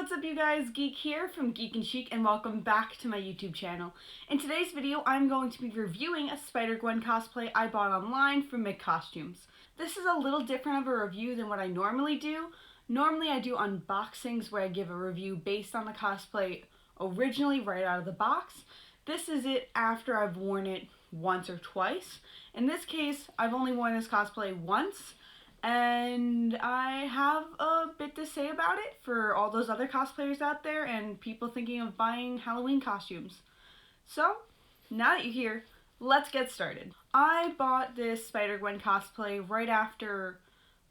what's up you guys? Geek here from Geek.en.Chic and welcome back to my YouTube channel. In today's video, I'm going to be reviewing a Spider-Gwen cosplay I bought online from Miccostumes. This is a little different of a review than what I normally do. Normally I do unboxings where I give a review based on the cosplay originally right out of the box. This is it after I've worn it once or twice. In this case, I've only worn this cosplay once. And I have a bit to say about it for all those other cosplayers out there and people thinking of buying Halloween costumes. So, now that you're here, let's get started. I bought this Spider-Gwen cosplay right after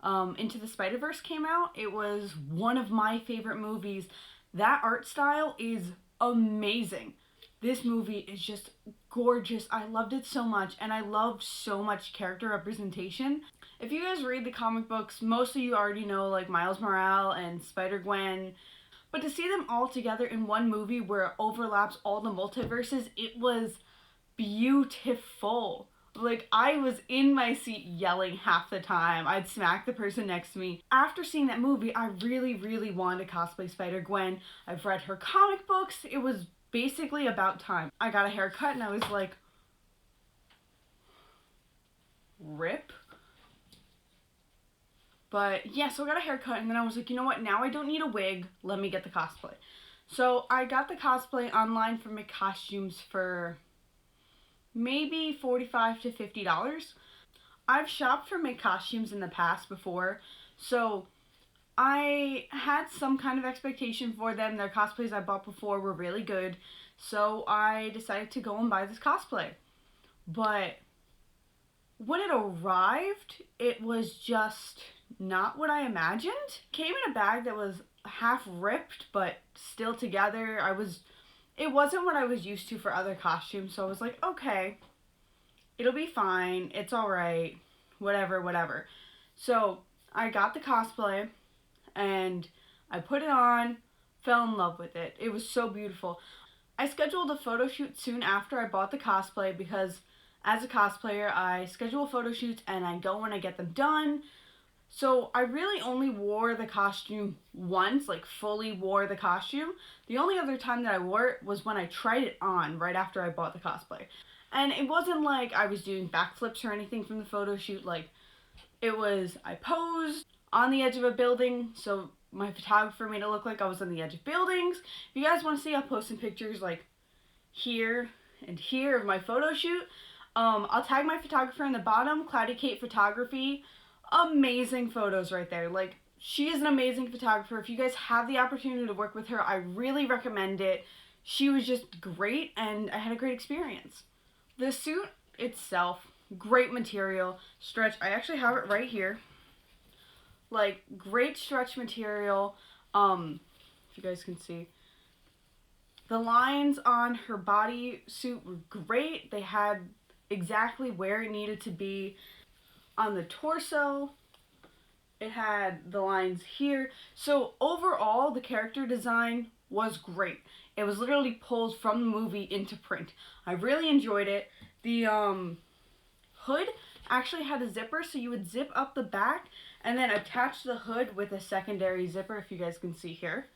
Into the Spider-Verse came out. It was one of my favorite movies. That art style is amazing. This movie is just gorgeous. I loved it so much, and I loved so much character representation. If you guys read the comic books, most of you already know like Miles Morales and Spider-Gwen, but to see them all together in one movie where it overlaps all the multiverses, it was beautiful. Like, I was in my seat yelling half the time. I'd smack the person next to me. After seeing that movie, I really wanted to cosplay Spider-Gwen. I've read her comic books. It was basically about time. I got a haircut and I was like, rip. But yeah, so I got a haircut and then I was like, you know what, now I don't need a wig, let me get the cosplay. So I got the cosplay online from Miccostumes for maybe $45 to $50. I've shopped for Miccostumes in the past before, so I had some kind of expectation for them. Their cosplays I bought before were really good, so I decided to go and buy this cosplay. But when it arrived, it was just not what I imagined. It came in a bag that was half ripped but still together. It wasn't what I was used to for other costumes, so I was like, okay, it'll be fine, it's alright, whatever. So I got the cosplay and I put it on, fell in love with it. It was so beautiful. I scheduled a photo shoot soon after I bought the cosplay because as a cosplayer, I schedule photo shoots and I go when I get them done. So I really only wore the costume once, like fully wore the costume. The only other time that I wore it was when I tried it on right after I bought the cosplay. And it wasn't like I was doing backflips or anything from the photo shoot. Like, it was, I posed on the edge of a building, so my photographer made it look like I was on the edge of buildings. If you guys want to see, I'll post some pictures like here and here of my photo shoot. I'll tag my photographer in the bottom, Cloudy Kate Photography. Amazing photos right there. Like, she is an amazing photographer. If you guys have the opportunity to work with her, I really recommend it. She was just great and I had a great experience. The suit itself, great material, stretch. I actually have it right here. Like, great stretch material. If you guys can see. The lines on her body suit were great. They had exactly where it needed to be. On the torso, it had the lines here. So overall, the character design was great. It was literally pulled from the movie into print. I really enjoyed it. The hood actually had a zipper, so you would zip up the back and then attach the hood with a secondary zipper, if you guys can see here.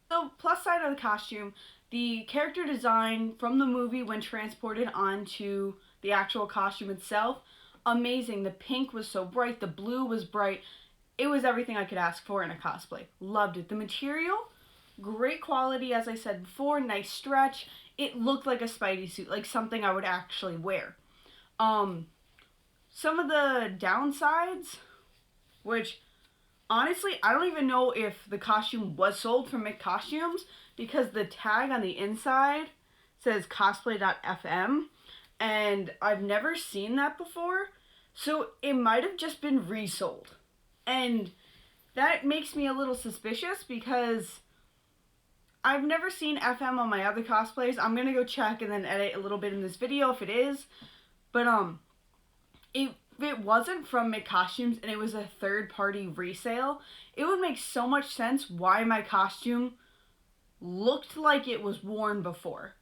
So, plus side of the costume, the character design from the movie when transported onto the actual costume itself, amazing. The pink was so bright, the blue was bright. It was everything I could ask for in a cosplay. Loved it. The material, great quality, as I said before, nice stretch. It looked like a Spidey suit, like something I would actually wear. Some of the downsides, which honestly, I don't even know if the costume was sold from Miccostumes because the tag on the inside says cosplay.fm. And I've never seen that before, so it might have just been resold. And that makes me a little suspicious because I've never seen FM on my other cosplays. I'm going to go check and then edit a little bit in this video if it is. But if it wasn't from Miccostumes and it was a third-party resale, it would make so much sense why my costume looked like it was worn before.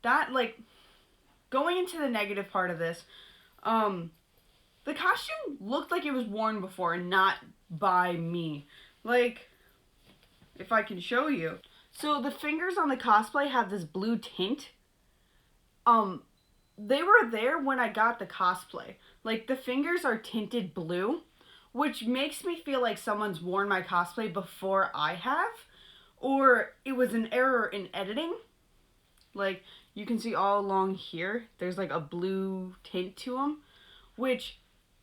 That, like, going into the negative part of this, the costume looked like it was worn before and not by me. Like, if I can show you. So the fingers on the cosplay have this blue tint. They were there when I got the cosplay. Like, the fingers are tinted blue, which makes me feel like someone's worn my cosplay before I have, or it was an error in editing. Like, you can see all along here, there's like a blue tint to them, which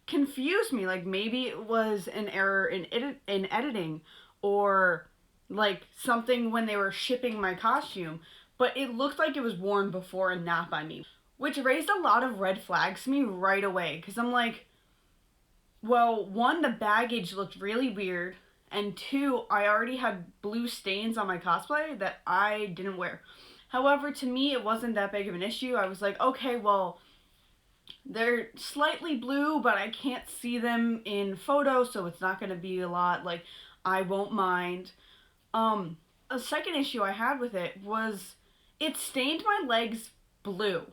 confused me. Like, maybe it was an error in editing, or like something when they were shipping my costume, but it looked like it was worn before and not by me, which raised a lot of red flags to me right away, because I'm like, well, one, the baggage looked really weird, and two, I already had blue stains on my cosplay that I didn't wear. However, to me, it wasn't that big of an issue. I was like, okay, well, they're slightly blue, but I can't see them in photos, so it's not going to be a lot. Like, I won't mind. A second issue I had with it was it stained my legs blue.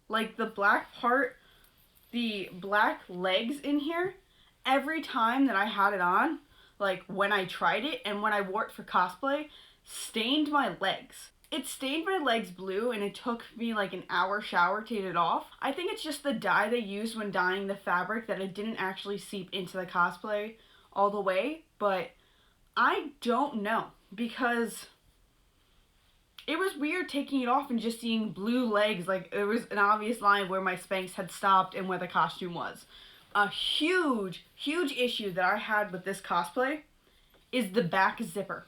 Like, the black part, the black legs in here, every time that I had it on, like when I tried it and when I wore it for cosplay, stained my legs. It stained my legs blue, and it took me like an hour shower to get it off. I think it's just the dye they used when dyeing the fabric that it didn't actually seep into the cosplay all the way, but I don't know, because it was weird taking it off and just seeing blue legs. Like, it was an obvious line where my Spanx had stopped and where the costume was. A huge issue that I had with this cosplay is the back zipper.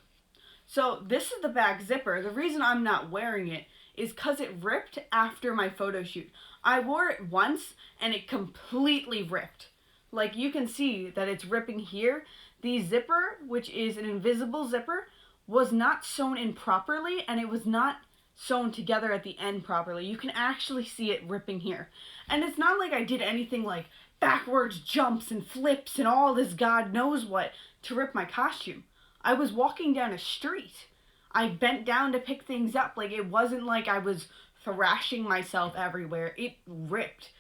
So this is the back zipper. The reason I'm not wearing it is because it ripped after my photo shoot. I wore it once and it completely ripped. Like, you can see that it's ripping here. The zipper, which is an invisible zipper, was not sewn in properly, and it was not sewn together at the end properly. You can actually see it ripping here. And it's not like I did anything like backwards jumps and flips and all this God knows what to rip my costume. I was walking down a street. I bent down to pick things up. Like, it wasn't like I was thrashing myself everywhere. It ripped.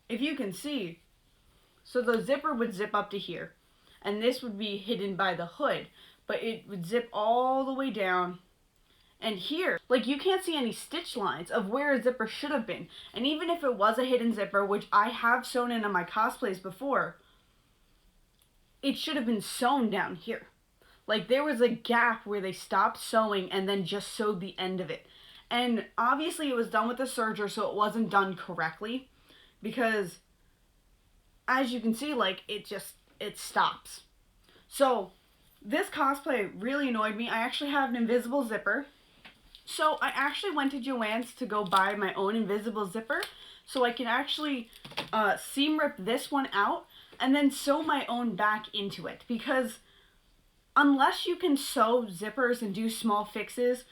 If you can see, so the zipper would zip up to here, and this would be hidden by the hood, but it would zip all the way down. And here, like, you can't see any stitch lines of where a zipper should have been. And even if it was a hidden zipper, which I have sewn into my cosplays before, it should have been sewn down here. Like, there was a gap where they stopped sewing and then just sewed the end of it. And obviously it was done with a serger, so it wasn't done correctly, because as you can see, like, it stops. So this cosplay really annoyed me. I actually have an invisible zipper. So I actually went to Joann's to go buy my own invisible zipper, so I can actually seam rip this one out and then sew my own back into it, because unless you can sew zippers and do small fixes,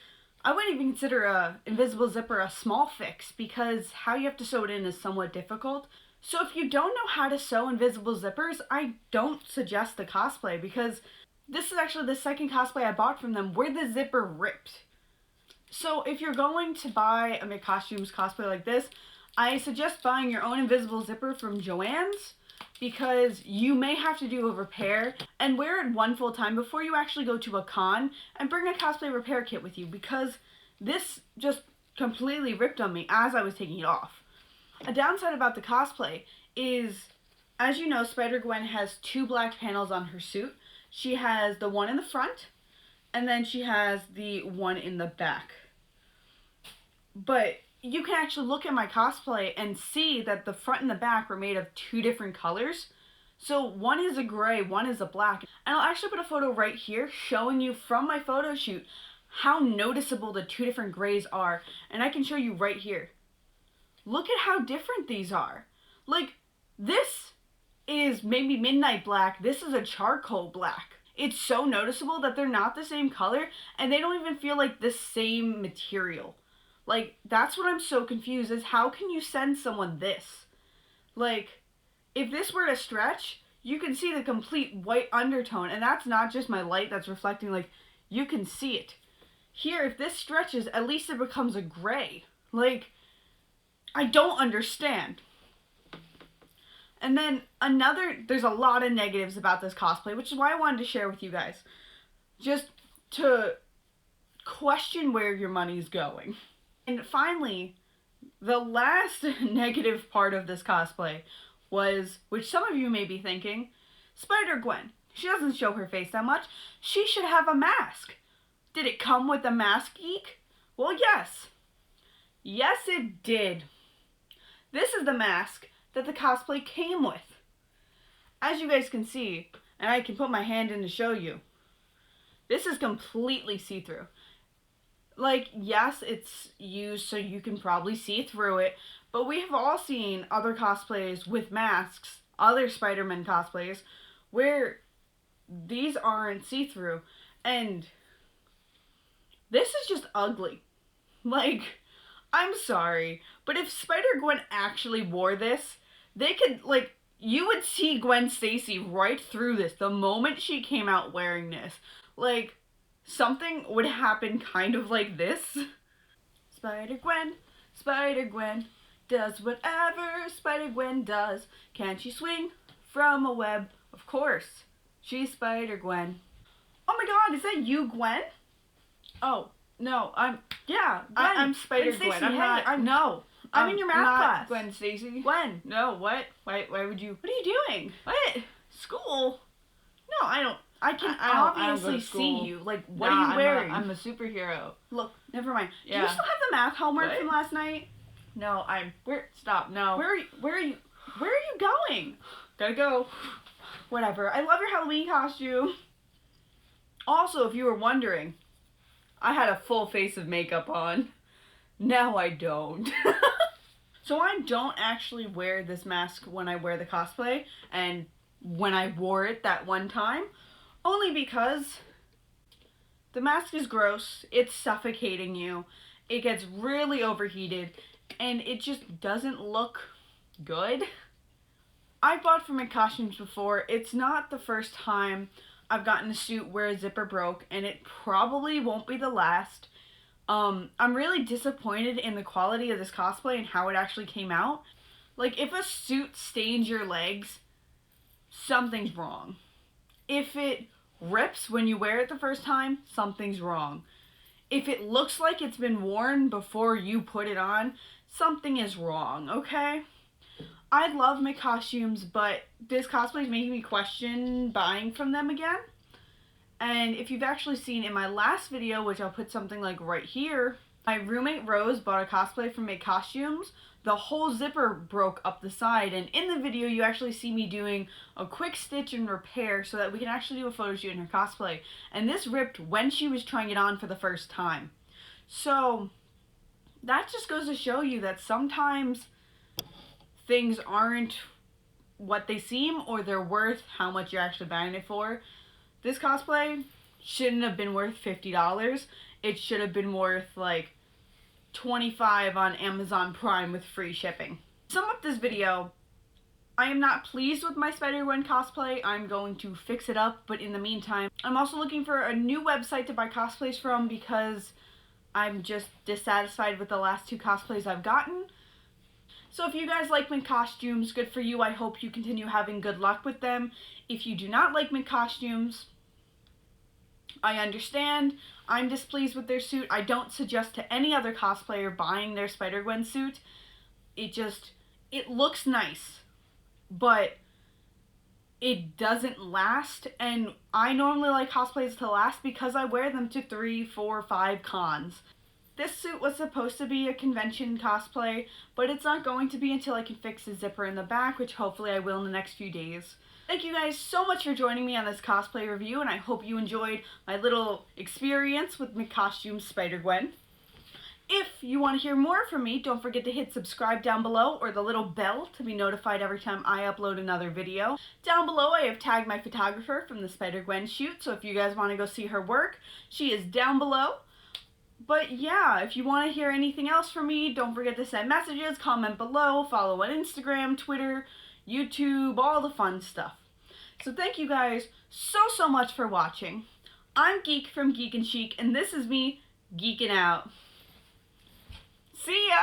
I wouldn't even consider a invisible zipper a small fix, because how you have to sew it in is somewhat difficult. So if you don't know how to sew invisible zippers, I don't suggest the cosplay, because this is actually the second cosplay I bought from them where the zipper ripped. So if you're going to buy a Miccostumes cosplay like this, I suggest buying your own invisible zipper from Joann's, because you may have to do a repair and wear it one full time before you actually go to a con, and bring a cosplay repair kit with you, because this just completely ripped on me as I was taking it off. A downside about the cosplay is, as you know, Spider-Gwen has two black panels on her suit. She has the one in the front, and then she has the one in the back. But you can actually look at my cosplay and see that the front and the back were made of two different colors. So one is a gray, one is a black. And I'll actually put a photo right here showing you from my photo shoot how noticeable the two different grays are. And I can show you right here. Look at how different these are. Like, this is maybe midnight black. This is a charcoal black. It's so noticeable that they're not the same color, and they don't even feel like the same material. Like, that's what I'm so confused, is how can you send someone this? Like, if this were to stretch, you can see the complete white undertone, and that's not just my light that's reflecting, like, you can see it. Here, if this stretches, at least it becomes a gray. Like, I don't understand. And then there's a lot of negatives about this cosplay, which is why I wanted to share with you guys. Just to question where your money's going. And finally, the last negative part of this cosplay was, which some of you may be thinking, Spider-Gwen. She doesn't show her face that much. She should have a mask. Did it come with a mask, Geek? Well, yes. Yes, it did. This is the mask that the cosplay came with. As you guys can see, and I can put my hand in to show you, this is completely see-through. Like, yes, it's used so you can probably see through it, but we have all seen other cosplays with masks, other Spider-Man cosplays, where these aren't see-through, and this is just ugly. Like, I'm sorry, but if Spider-Gwen actually wore this, they could, like, you would see Gwen Stacy right through this the moment she came out wearing this. Like, something would happen kind of like this. Spider-Gwen, Spider-Gwen, does whatever Spider-Gwen does. Can she swing from a web? Of course. She's Spider-Gwen. Oh my god, is that you, Gwen? Oh, no, yeah, Gwen. I'm Spider-Gwen. I'm in your math class. Gwen Stacy. Gwen. No, what? Why would you? What are you doing? What? School? No, I don't. I can obviously see you. Like, what are you wearing? I'm a superhero. Look, never mind. Yeah. Do you still have the math homework from last night? No, stop, no. Where are you going? Gotta go. Whatever. I love your Halloween costume. Also, if you were wondering, I had a full face of makeup on. Now I don't. So I don't actually wear this mask when I wear the cosplay, and when I wore it that one time, only because the mask is gross, it's suffocating you, it gets really overheated, and it just doesn't look good. I've bought from Miccostumes before. It's not the first time I've gotten a suit where a zipper broke, and it probably won't be the last. I'm really disappointed in the quality of this cosplay and how it actually came out. Like, if a suit stains your legs, something's wrong. If it rips when you wear it the first time, something's wrong. If it looks like it's been worn before you put it on, something is wrong, okay? I love Miccostumes, but this cosplay is making me question buying from them again. And if you've actually seen in my last video, which I'll put something like right here, my roommate Rose bought a cosplay from Miccostumes. The whole zipper broke up the side, and in the video you actually see me doing a quick stitch and repair so that we can actually do a photo shoot in her cosplay. And this ripped when she was trying it on for the first time. So that just goes to show you that sometimes things aren't what they seem, or they're worth how much you're actually buying it for. This cosplay shouldn't have been worth $50. It should have been worth like $25 on Amazon Prime with free shipping. To sum up this video, I am not pleased with my Spider-Gwen cosplay. I'm going to fix it up, but in the meantime, I'm also looking for a new website to buy cosplays from because I'm just dissatisfied with the last two cosplays I've gotten. So if you guys like Miccostumes, good for you. I hope you continue having good luck with them. If you do not like Miccostumes, I understand. I'm displeased with their suit. I don't suggest to any other cosplayer buying their Spider-Gwen suit. It looks nice, but it doesn't last. And I normally like cosplays to last because I wear them to 3, 4, 5 cons. This suit was supposed to be a convention cosplay, but it's not going to be until I can fix the zipper in the back, which hopefully I will in the next few days. Thank you guys so much for joining me on this cosplay review, and I hope you enjoyed my little experience with Miccostumes Spider-Gwen. If you want to hear more from me, don't forget to hit subscribe down below or the little bell to be notified every time I upload another video. Down below I have tagged my photographer from the Spider-Gwen shoot, so if you guys want to go see her work, she is down below. But yeah, if you want to hear anything else from me, don't forget to send messages, comment below, follow on Instagram, Twitter, YouTube, all the fun stuff. So thank you guys so much for watching. I'm Geek from Geek.en.Chic, and this is me geeking out. See ya!